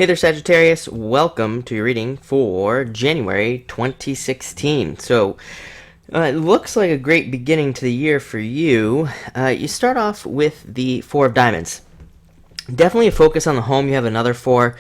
Hey there, Sagittarius. Welcome to your reading for January 2016. It looks like a great beginning to the year for you. You start off with the Four of Diamonds. Definitely a focus on the home. You have another four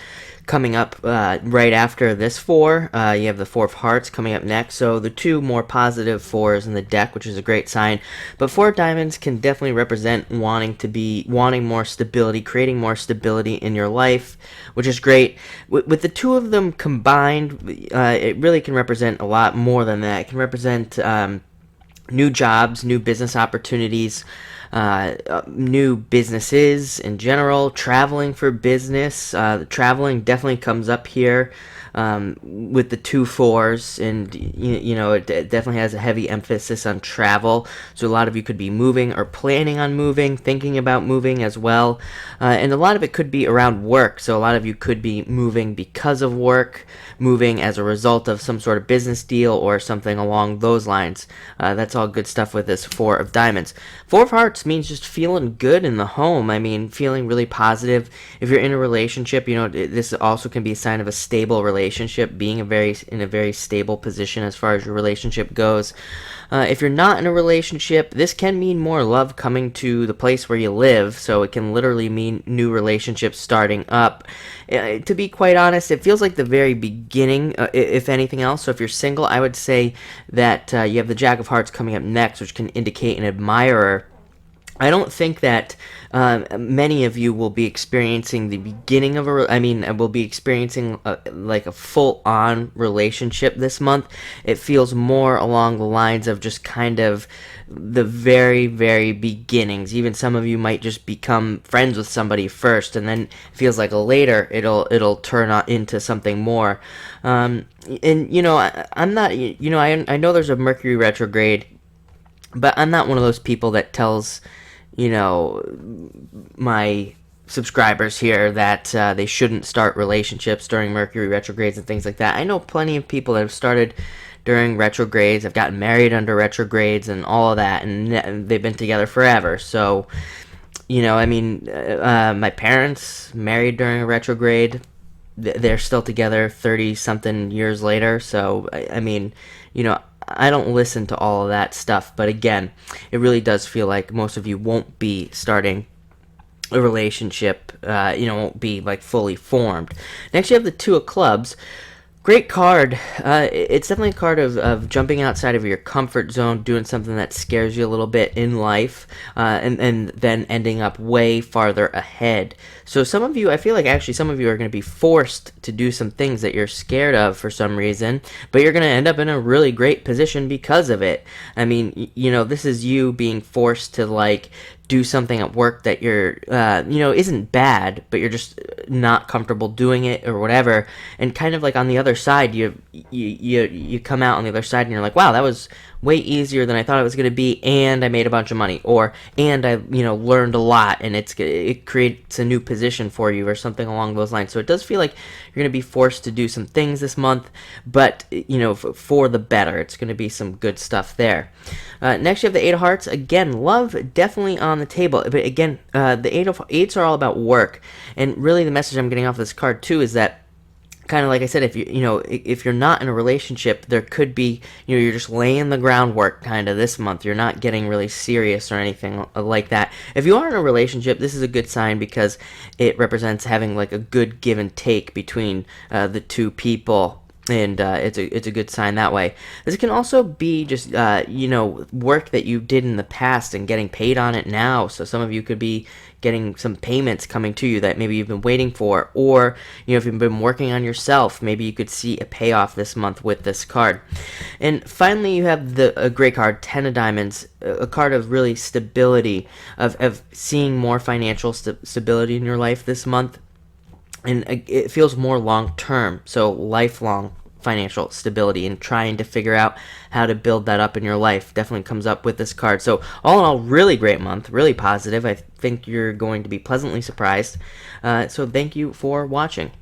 coming up right after this four. You have the Four of Hearts coming up next. So the two more positive fours in the deck, which is a great sign. But Four of Diamonds can definitely represent wanting more stability, creating more stability in your life, which is great. With the two of them combined, it really can represent a lot more than that. It can represent new jobs, new business opportunities, new businesses in general, traveling for business. Traveling definitely comes up here with the two fours, and it definitely has a heavy emphasis on travel. So a lot of you could be moving or planning on moving, thinking about moving as well, and a lot of it could be around work. So a lot of you could be moving because of work, moving as a result of some sort of business deal or something along those lines. That's all good stuff with this Four of Diamonds. Four of Hearts means just feeling good in the home. I mean, feeling really positive. If you're in a relationship, this also can be a sign of a stable relationship, being in a very stable position as far as your relationship goes. If you're not in a relationship, this can mean more love coming to the place where you live, so it can literally mean new relationships starting up. To be quite honest, it feels like the very beginning, if anything else. So if you're single, I would say that you have the Jack of Hearts coming up next, which can indicate an admirer. I don't think that many of you will be experiencing the beginning of will be experiencing like a full-on relationship this month. It feels more along the lines of just kind of the very, very beginnings. Even some of you might just become friends with somebody first, and then it feels like later it'll turn into something more. I'm not. I know there's a Mercury retrograde, but I'm not one of those people that tells my subscribers here that they shouldn't start relationships during Mercury retrogrades and things like that. I know plenty of people that have started during retrogrades, have gotten married under retrogrades and all of that, and they've been together forever. So, my parents married during a retrograde. They're still together 30-something years later. So, I don't listen to all of that stuff, but again, it really does feel like most of you won't be starting a relationship, won't be like fully formed. Next, you have the Two of Clubs. Great card. It's definitely a card of jumping outside of your comfort zone, doing something that scares you a little bit in life, and then ending up way farther ahead. So some of you, I feel like actually some of you are going to be forced to do some things that you're scared of for some reason, but you're going to end up in a really great position because of it. I mean, this is you being forced to do something at work that you're, isn't bad, but you're just not comfortable doing it or whatever. And kind of like on the other side, you come out on the other side and you're like, wow, that was way easier than I thought it was going to be, and I made a bunch of money, and I learned a lot, and it creates a new position for you or something along those lines. So it does feel like you're going to be forced to do some things this month, but for the better. It's going to be some good stuff there. Next, you have the Eight of Hearts. Again, love definitely on the table, but again, the eights are all about work, and really the message I'm getting off this card too is that, kind of like I said, if you're not in a relationship, there could be, you're just laying the groundwork kind of this month. You're not getting really serious or anything like that. If you are in a relationship, this is a good sign because it represents having like a good give and take between the two people. And it's a good sign that way. This can also be just work that you did in the past and getting paid on it now. So some of you could be getting some payments coming to you that maybe you've been waiting for, or if you've been working on yourself, maybe you could see a payoff this month with this card. And finally, you have a great card, Ten of Diamonds, a card of really stability, of seeing more financial stability in your life this month. And it feels more long-term, so lifelong financial stability, and trying to figure out how to build that up in your life definitely comes up with this card. So all in all, really great month, really positive. I think you're going to be pleasantly surprised. So thank you for watching.